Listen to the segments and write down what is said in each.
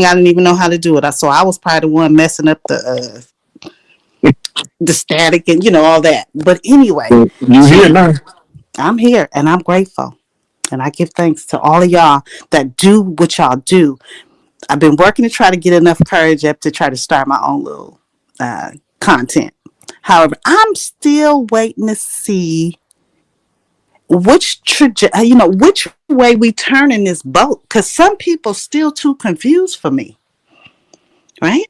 I didn't even know how to do it. So I was probably the one messing up the static and all that. But anyway, You here Chief, now? I'm here and I'm grateful. And I give thanks to all of y'all that do what y'all do. I've been working to try to get enough courage up to try to start my own little content. However, I'm still waiting to see which way we turn in this boat. Because some people still too confused for me, right?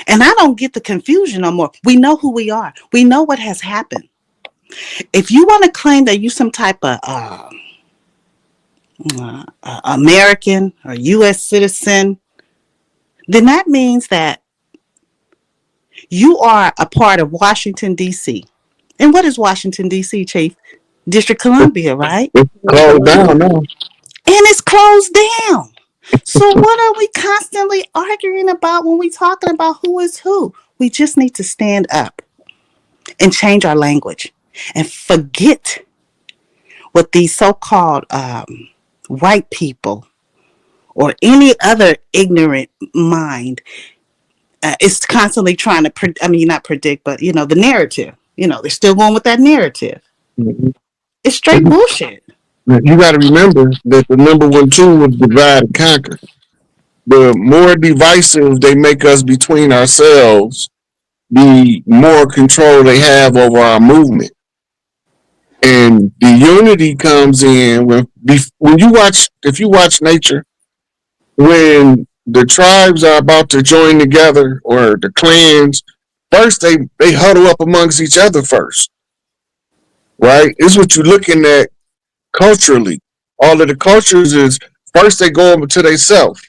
And I don't get the confusion no more. We know who we are. We know what has happened. If you want to claim that you some type of American or U.S. citizen, then that means that you are a part of Washington, D.C. And what is Washington, D.C., Chief? District Columbia, right? It's closed down now. And it's closed down. So what are we constantly arguing about when we talking about who is who? We just need to stand up and change our language and forget what these so-called white people or any other ignorant mind is constantly trying to, not predict, but, the narrative. They're still going with that narrative. Mhm. It's straight bullshit. You got to remember that the number one tool was divide and conquer. The more divisive they make us between ourselves, the more control they have over our movement. And the unity comes in when you watch, if you watch nature, when the tribes are about to join together or the clans, first they huddle up amongst each other first, right? It's what you're looking at culturally. All of the cultures is first they go over to themselves,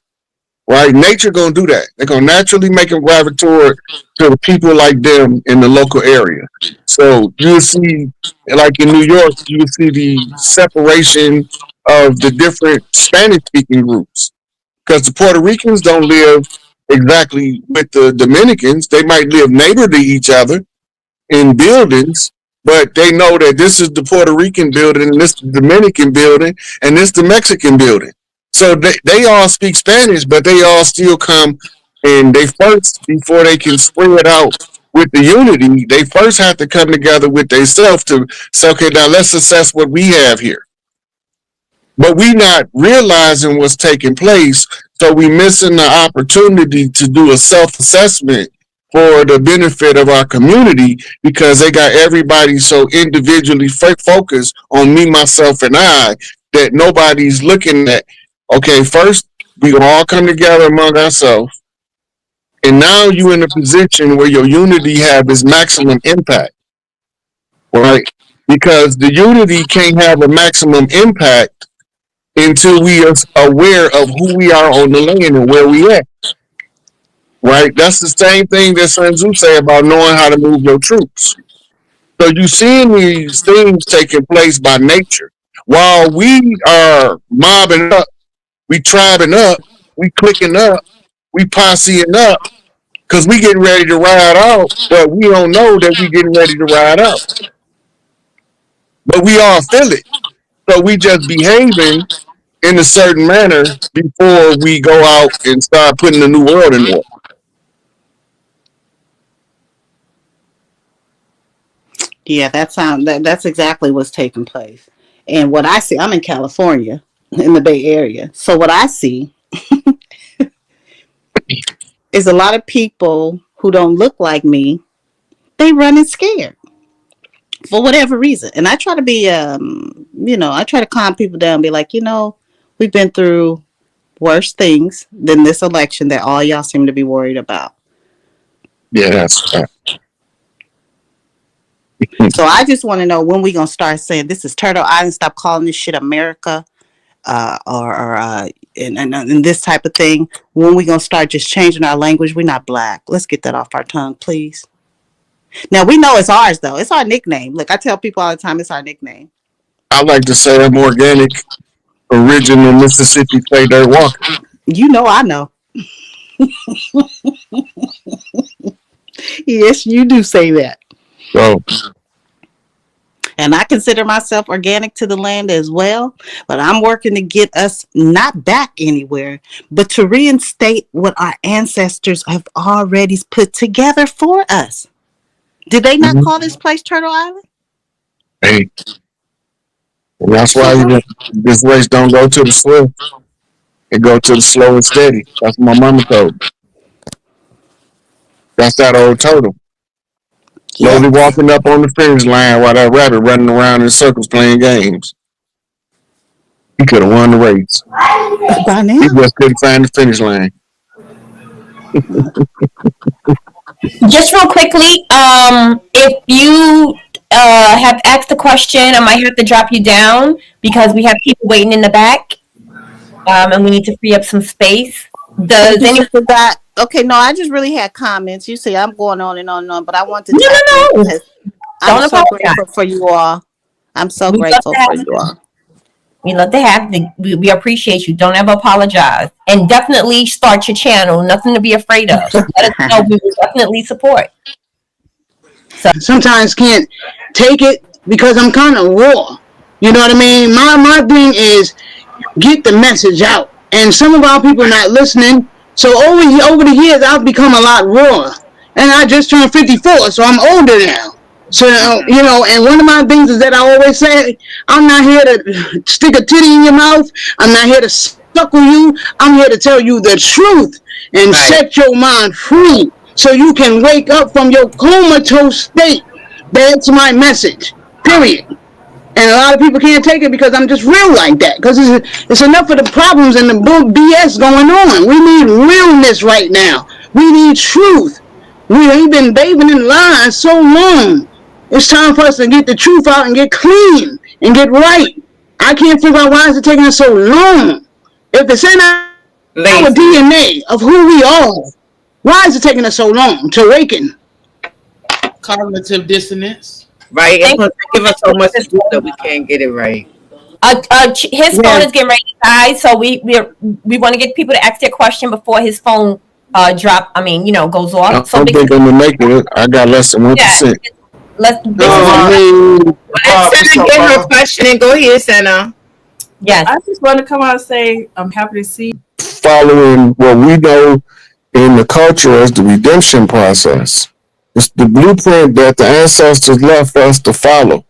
right? Nature gonna do that. They're gonna naturally make them gravitate to the people like them in the local area. So you'll see, like in New York, you'll see the separation of the different Spanish speaking groups because the Puerto Ricans don't live exactly with the Dominicans. They might live neighbor to each other in buildings, but they know that this is the Puerto Rican building, and this is the Dominican building, and this is the Mexican building. So they all speak Spanish, but they all still come and they first, before they can spread out with the unity, they first have to come together with themselves to say, okay, now let's assess what we have here. But we not realizing what's taking place, so we missing the opportunity to do a self-assessment for the benefit of our community because they got everybody so individually focused on me, myself, and I that nobody's looking at, okay, first we all come together among ourselves, and now you in a position where your unity have its maximum impact, right? Because the unity can't have a maximum impact until we are aware of who we are on the land and where we at. Right? That's the same thing that Sun Tzu say about knowing how to move your troops. So you seeing these things taking place by nature. While we are mobbing up, we tribing up, we clicking up, we posseing up, because we getting ready to ride out, but we don't know that we getting ready to ride out. But we all feel it. So we just behaving in a certain manner before we go out and start putting the new world in order. Yeah, that's exactly what's taking place. And what I see, I'm in California, in the Bay Area. So what I see is a lot of people who don't look like me. They running scared for whatever reason. And I try to be, I try to calm people down, and be like, we've been through worse things than this election that all y'all seem to be worried about. Yeah, that's right. So I just want to know when we gonna start saying this is Turtle Island. Stop calling this shit America, and this type of thing. When we gonna start just changing our language? We're not black. Let's get that off our tongue, please. Now we know it's ours though. It's our nickname. Look, I tell people all the time it's our nickname. I like to say I'm organic, original Mississippi Clay Dirt Walker. I know. Yes, you do say that. So And I consider myself organic to the land as well. But I'm working to get us not back anywhere, but to reinstate what our ancestors have already put together for us. Did they not Mhm. call this place Turtle Island? Hey, and that's So why what? this race don't go to the swift. It go to the slow and steady. That's what my mama told me. That's that old turtle. Slowly Yes. walking up on the finish line while that rabbit running around in circles playing games. He could have won the race. By He now. just couldn't find the finish line. Just real quickly, if you have asked a question, I might have to drop you down because we have people waiting in the back, and we need to free up some space. Does Thank you, anyone? Sister Dot. Okay, no, I just really had comments. You see, I'm going on and on and on, but I want to No, tap in no, no. because I'm Don't so apologize. grateful for you all. I'm so We love grateful to for have you you. all. We love to have you. We appreciate you. Don't ever apologize, and definitely start your channel. Nothing to be afraid of. Let us know. We will definitely support. So Sometimes can't take it because I'm kind of raw. You know what I mean? My thing is get the message out, and some of our people not listening. So over the years, I've become a lot raw, and I just turned 54, so I'm older now. So and one of my things is that I always say, I'm not here to stick a titty in your mouth. I'm not here to suckle you. I'm here to tell you the truth and right. set your mind free so you can wake up from your comatose state. That's my message. Period. And a lot of people can't take it because I'm just real like that. Because it's enough of the problems and the bull BS going on. We need realness right now. We need truth. We've been bathing in lies so long. It's time for us to get the truth out and get clean and get right. I can't figure out why it's taking us so long. If it's in our DNA of Lazy. who we are, why is it taking us so long to awaken? Cognitive dissonance. Right, and Thank plus you they give us so much for to do that this. we can't get it right. His phone Yeah. is getting ready to die, so we want to get people to ask their question before his phone drop. I mean, goes I off. So don't think I'm gonna make it. I got less than yeah, 1%. let's Oh, basically Uh, man. let What's Senna up, get her brother? question and go ahead, Senna. yes. I just want to come out and say I'm happy to see. Following what we know in the culture as the redemption process. It's the blueprint that the ancestors left for us to follow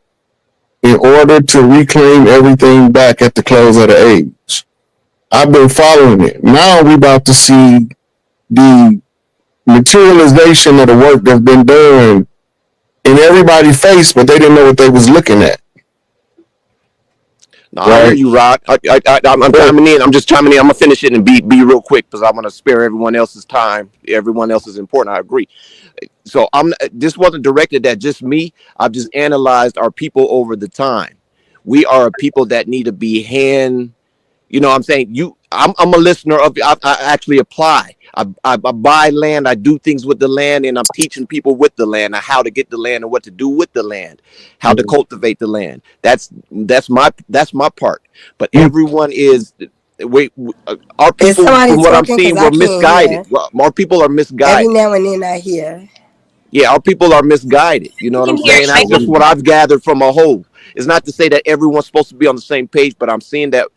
in order to reclaim everything back at the close of the age. I've been following it. Now we about to see the materialization of the work that's been done in everybody's face, but they didn't know what they was looking at, No, I hear right? you, Rod. I'm But chiming in. I'm just chiming in. I'm gonna finish it and be real quick because I want to spare everyone else's time. Everyone else is important. I agree. So this wasn't directed at just me. I've just analyzed our people over the time. We are a people that need to be you know what I'm saying? I'm a listener of, I actually apply. I buy land. I do things with the land, and I'm teaching people with the land how to get the land and what to do with the land, how to cultivate the land. That's my part. But everyone is, our Is people, somebody from what I'm talking? Because seeing, I were can't misguided. hear. Well, our people are Every misguided. now and then I hear. Yeah, our people are misguided. You know You what I'm can hear saying? That's just Michael. what I've gathered from a whole. It's not to say that everyone's supposed to be on the same page, but I'm seeing that,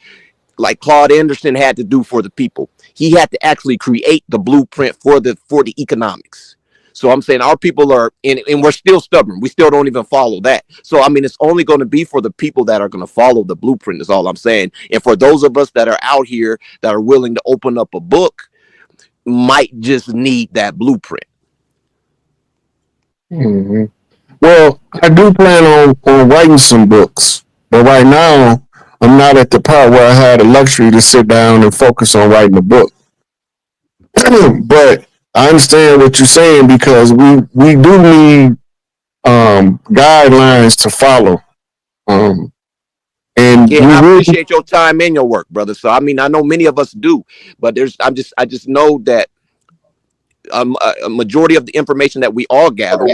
like Claude Anderson had to do for the people. He had to actually create the blueprint for the economics. So I'm saying our people are and we're still stubborn. We still don't even follow that. So I mean, it's only going to be for the people that are going to follow the blueprint. Is all I'm saying. And for those of us that are out here that are willing to open up a book, might just need that blueprint. mhm. Well, I do plan on writing some books, but right now I'm not at the part where I had the luxury to sit down and focus on writing a book. But I understand what you're saying because we do need guidelines to follow, um, and Yeah, and we I will. appreciate your time and your work, brother. So I mean, I know many of us do, but I just know that a majority of the information that we all gather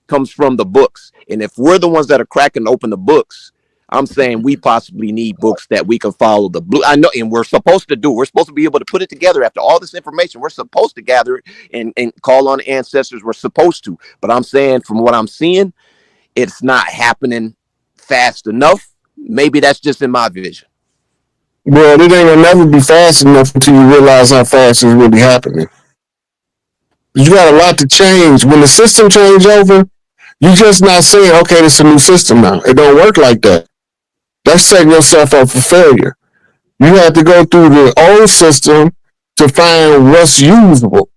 comes from the books. And if we're the ones that are cracking open the books, I'm saying we possibly need books that we can follow the blue. I know, and we're supposed to do. We're supposed to be able to put it together after all this information. We're supposed to gather it and call on ancestors. We're supposed to. But I'm saying, from what I'm seeing, it's not happening fast enough. Maybe that's just in my vision. Well, it ain't gonna never be fast enough until you realize how fast it's really happening. You got a lot to change. When the system change over, you just not saying, okay, it's a new system now. It don't work like that. That's setting yourself up for failure. You have to go through the old system to find what's usable.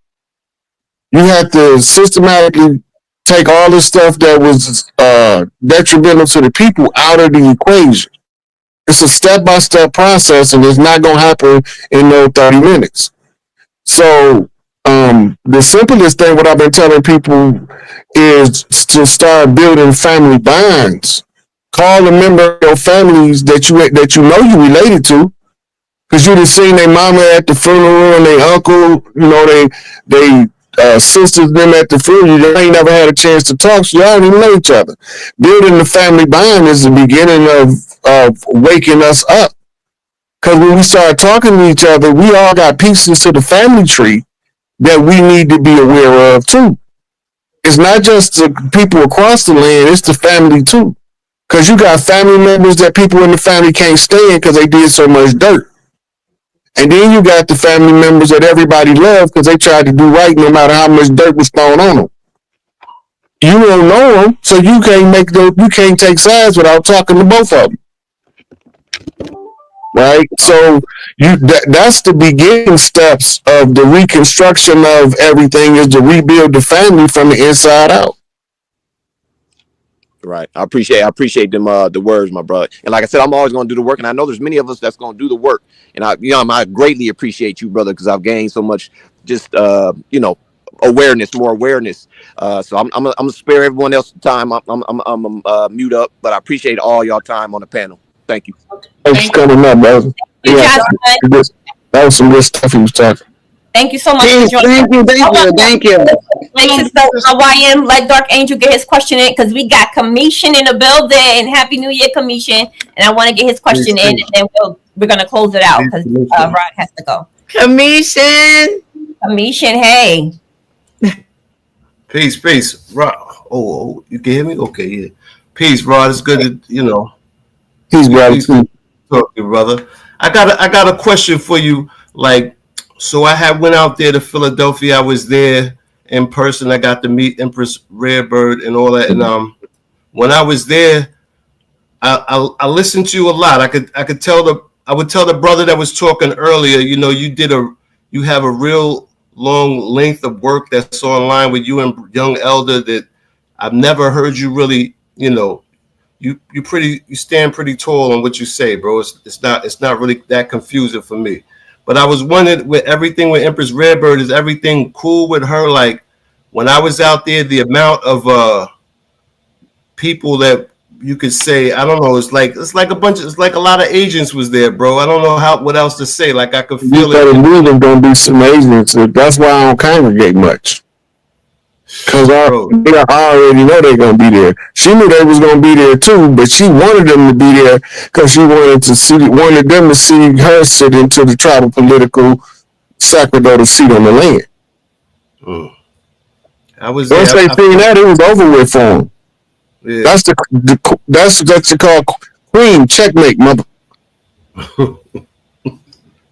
You have to systematically take all the stuff that was detrimental to the people out of the equation. It's a step-by-step process, and it's not going to happen in no 30 minutes. So the simplest thing, what I've been telling people, is to start building family bonds. Call a member of your families that you know you related to, because you done seen their mama at the funeral and their uncle, they sisters them at the funeral. You ain't never had a chance to talk, so y'all didn't know each other. Building the family bond is the beginning of waking us up. Because when we start talking to each other, we all got pieces to the family tree that we need to be aware of too. It's not just the people across the land, it's the family too. Because you got family members that people in the family can't stand because they did so much dirt. And then you got the family members that everybody loved because they tried to do right no matter how much dirt was thrown on them. You don't know them, so you can't take sides without talking to both of them. Right? So that's the beginning steps of the reconstruction of everything, is to rebuild the family from the inside out. Right. I appreciate them the words, my brother. And like I said, I'm always going to do the work, and I know there's many of us that's going to do the work. And I greatly appreciate you, brother, because I've gained so much just more awareness. So I'm gonna spare everyone else time. I'm mute up, but I appreciate all y'all time on the panel. Thank you. Thanks for coming up, brother. Yeah, that was some good stuff he was talking. Thank you so much for joining. Thank you. So YM, let Dark Angel get his question in, because we got Commission in the building. Happy New Year, Commission. And I want to get his question in, and then we're going to close it out because Rod has to go. Commission, hey. Peace. Rod. Oh, you can hear me? Okay, yeah. Peace, Rod. It's good to, Peace, brother. Talk to you, brother. I got a question for you. So I went out there to Philadelphia. I was there in person. I got to meet Empress Rarebird and all that. And when I was there, I listened to you a lot. I would tell the brother that was talking earlier, you have a real long length of work that's online with you and Young Elder that I've never heard you really, you stand pretty tall on what you say, bro. It's not really that confusing for me. But I was wondering, with everything with Empress Rarebird, is everything cool with her? Like when I was out there, the amount of people that you could say, I don't know, it's like a lot of agents was there, bro. I don't know what else to say. Like I could feel it. There's gonna be some agents. That's why I don't congregate much. Because I already know they're going to be there. She knew they was going to be there too, but she wanted them to be there because she wanted them to see her sit into the tribal political sacerdotal seat on the land. Once they seen that, it was over with for them. Yeah. That's what you call queen checkmate, mother. You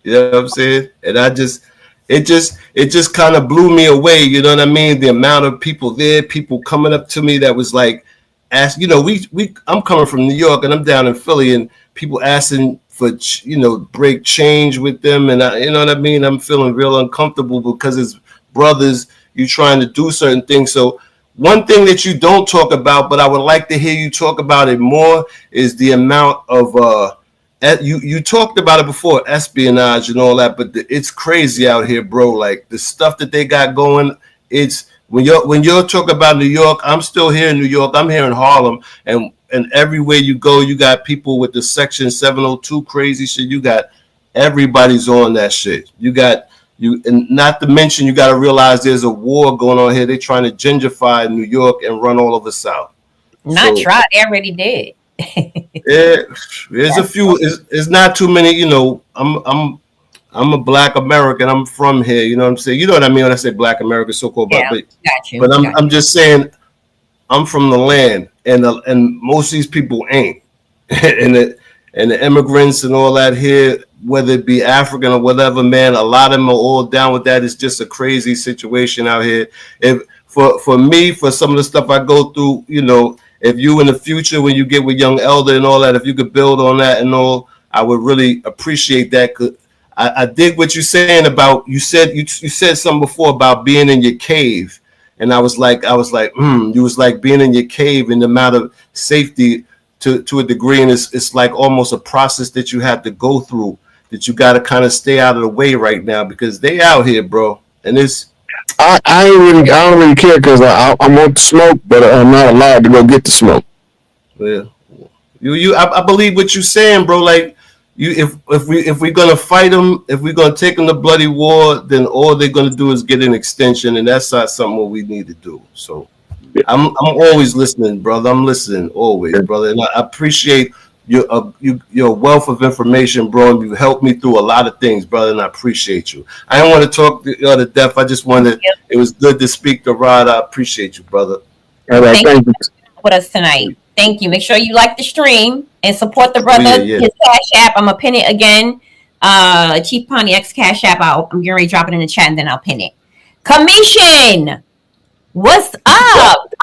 know what I'm saying? And it just kind of blew me away. You know what I mean? The amount of people there, people coming up to me that was like, I'm coming from New York and I'm down in Philly, and people asking for, break change with them. And you know what I mean? I'm feeling real uncomfortable because as brothers, you trying to do certain things. So one thing that you don't talk about, but I would like to hear you talk about it more, is the amount of, you talked about it before, espionage and all that, but it's crazy out here, bro. Like the stuff that they got going, it's when you're talking about New York, I'm still here in New York. I'm here in Harlem, and everywhere you go, you got people with the Section 702 crazy shit. You got everybody's on that shit. And not to mention, you got to realize there's a war going on here. They're trying to gentrify New York and run all over the South. They already did. Yeah, there's a few. It's not too many. I'm a Black American. I'm from here. You know what I'm saying? You know what I mean when I say Black American, so-called. Yeah, I'm just saying I'm from the land, and most of these people ain't. and the immigrants and all that here, whether it be African or whatever, man, a lot of them are all down with that. It's just a crazy situation out here. If for me, for some of the stuff I go through, you know, if you in the future when you get with young elder and all that, if you could build on that and all, I would really appreciate that. Cause I dig what you're saying about you said something before about being in your cave, and I was like, you was like being in your cave and the amount of safety to a degree, and it's like almost a process that you have to go through, that you got to kind of stay out of the way right now because they out here, bro, and it's. I don't really care because I want to smoke, but I'm not allowed to go get the smoke. Yeah, I believe what you're saying, bro. Like if we're gonna fight them, if we're gonna take them to bloody war, then all they're gonna do is get an extension, and that's not something we need to do. So I'm always listening, brother. I'm listening always, brother, and I appreciate your wealth of information, bro. And you helped me through a lot of things, brother, and I appreciate you. I don't want to talk to death. I just wanted. It was good to speak to Rod. I appreciate you, brother. All right, thank you. With us tonight. Thank you. Make sure you like the stream and support the brother. Oh, yeah. His Cash App. I'm gonna pin it again. Chief Pondy X Cash App. I'm getting ready to drop it in the chat and then I'll pin it. Commission. What's up?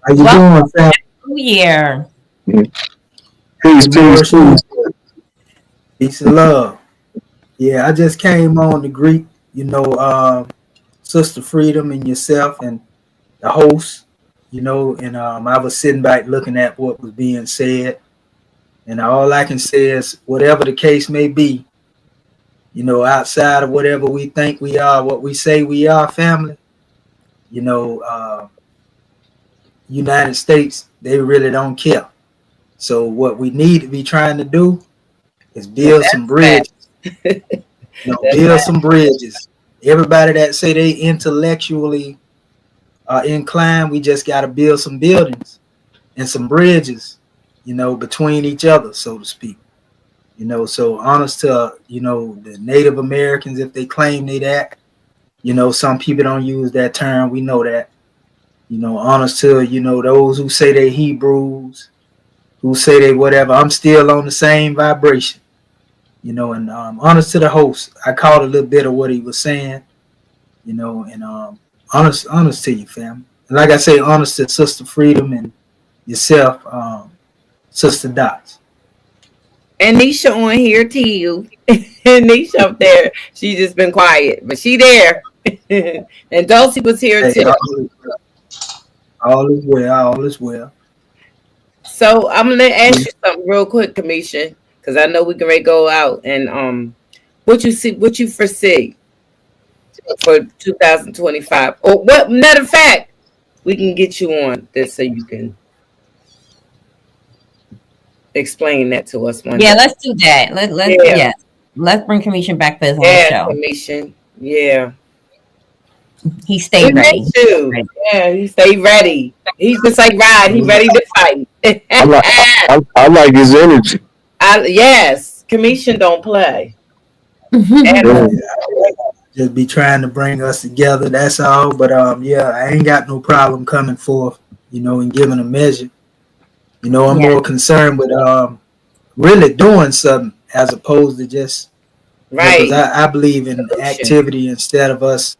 How you doing, fam? New Year. Peace. Peace and love. Yeah, I just came on to greet, Sister Freedom and yourself and the host, and I was sitting back looking at what was being said. And all I can say is whatever the case may be, outside of whatever we think we are, what we say we are, family, United States, they really don't care. So what we need to be trying to do is build some bridges. Build some bridges. Everybody that say they intellectually inclined, we just got to build some buildings and some bridges, between each other, so to speak. So honest to, the Native Americans, if they claim they that, some people don't use that term. We know that. Honest to, those who say they Hebrews, who say they whatever, I'm still on the same vibration, and honest to the host, I caught a little bit of what he was saying, and honest to you, fam. And like I say, honest to Sister Freedom and yourself, Sister Dots. And Nisha on here too. And Nisha up there, she just been quiet, but she there. And Dulcie was here too. All is well. So I'm gonna ask you something real quick, Commission, because I know we can ready to go out. And what you foresee for 2025, or what? Matter of fact, we can get you on this so you can explain that to us one day. Let's do that. Let's bring Commission back for his own show. Commission. Yeah. He stayed ready. Yeah, he stayed ready. He's just like Rod. He's ready to fight. I like his energy. Yes, Commission don't play. Just be trying to bring us together. That's all. But I ain't got no problem coming forth, and giving a measure. I'm more concerned with really doing something as opposed to just right. Because I believe in activity instead of us,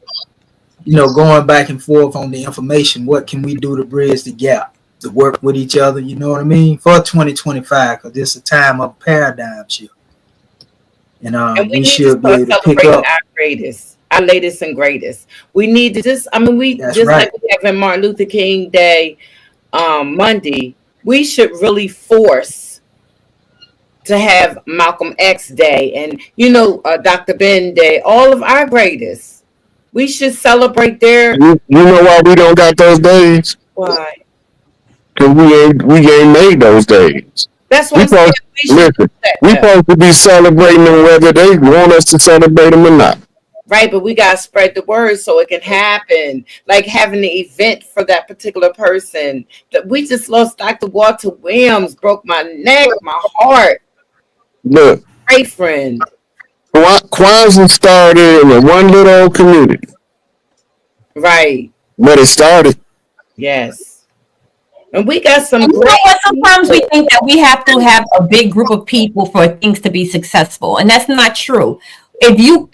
going back and forth on the information. What can we do to bridge the gap, to work with each other? You know what I mean? For 2025, because this is a time of paradigm shift. And we should be able to pick up our greatest, our latest and greatest. We need to just, like we have Martin Luther King Day Monday, we should really force to have Malcolm X Day and, Dr. Ben Day, all of our greatest. We should celebrate their. You know why we don't got those days? Why? Because we ain't made those days. That's why we supposed to be celebrating them whether they want us to celebrate them or not. Right, but we gotta spread the word so it can happen. Like having an event for that particular person. That we just lost Dr. Walter Williams, broke my neck, my heart. Look, great friend. Kwanzaa started in a one little old community. Right. But it started. Yes. And we got some And you know great what? Sometimes we people. think that we have to have a big group of people for things to be successful, and that's not true. If you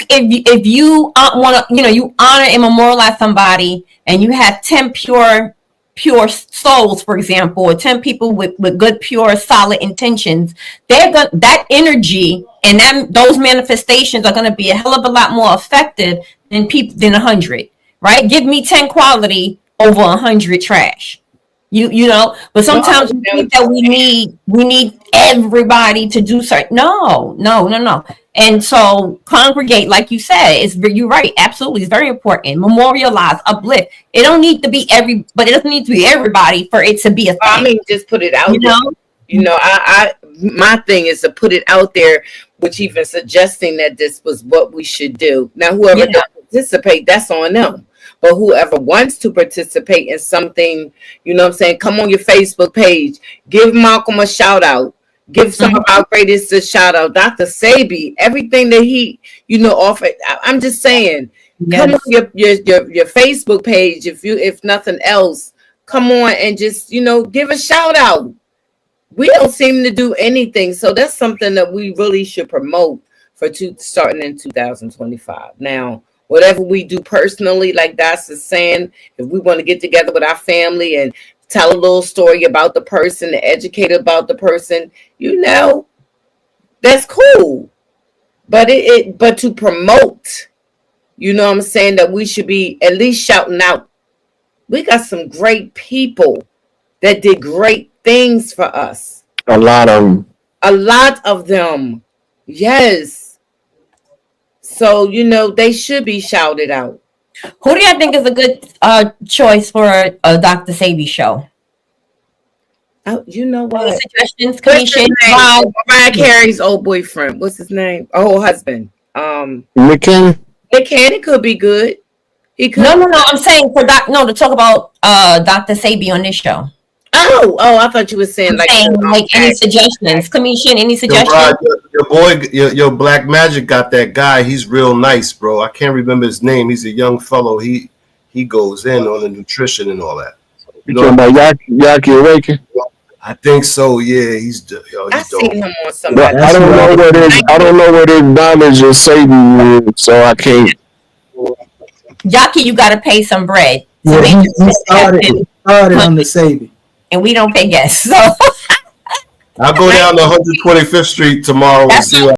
want to, you honor and memorialize somebody, and you have 10 pure souls, for example, or 10 people with good, pure, solid intentions, that energy and those manifestations are going to be a hell of a lot more effective than 100. Right? Give me 10 quality over 100 trash. But No, I sometimes we understand think what that you're we need everybody to do certain. No. And so congregate, like you said, you're right. Absolutely, it's very important. Memorialize, uplift. It don't need to be but it doesn't need to be everybody for it to be a I thing. mean, just put it out You there. know, My thing is to put it out there, which even suggesting that this was what we should do. Now, whoever yeah, doesn't participate, that's on them. But whoever wants to participate in something, what I'm saying, come on your Facebook page, give Malcolm a shout out, give some mhm, of our greatest a shout out, Dr. Sabi, everything that he, offered. I'm just saying, come on yes, your Facebook page, if nothing else, come on and just give a shout out. We don't seem to do anything, so that's something that we really should promote starting in 2025. Now, whatever we do personally, like Das is saying, if we want to get together with our family and tell a little story about the person, educate about the person, that's cool. But to promote, what I'm saying, that we should be at least shouting out. We got some great people that did great things for us. A lot of them. A lot of them. Yes. So, they should be shouted out. who do you think is a good choice for a Dr. Sabi show? Oh, you know Any what? suggestions, What's his Commission? name? Wow. Mariah Carey's old boyfriend. What's his name? Oh, husband. McKinney? Nick Cannon could be good. He could. No. I'm saying to talk about Dr. Sabi on this show. Oh, I thought you were saying I'm like saying any suggestions, Commission? Any Yo, suggestions? Rod, your boy, your Black Magic got that guy. He's real nice, bro. I can't remember his name. He's a young fellow. He goes in on the nutrition and all that. You talking about Yaki Awaken? I think so. Yeah, he's dope. I seen him on But somebody. I don't know what his knowledge of Satan is, so I can't. Yaki, you got to pay some bread. Yeah, he started on the Sabi. And we don't pay guests. So I'll go down to 125th Street tomorrow and see what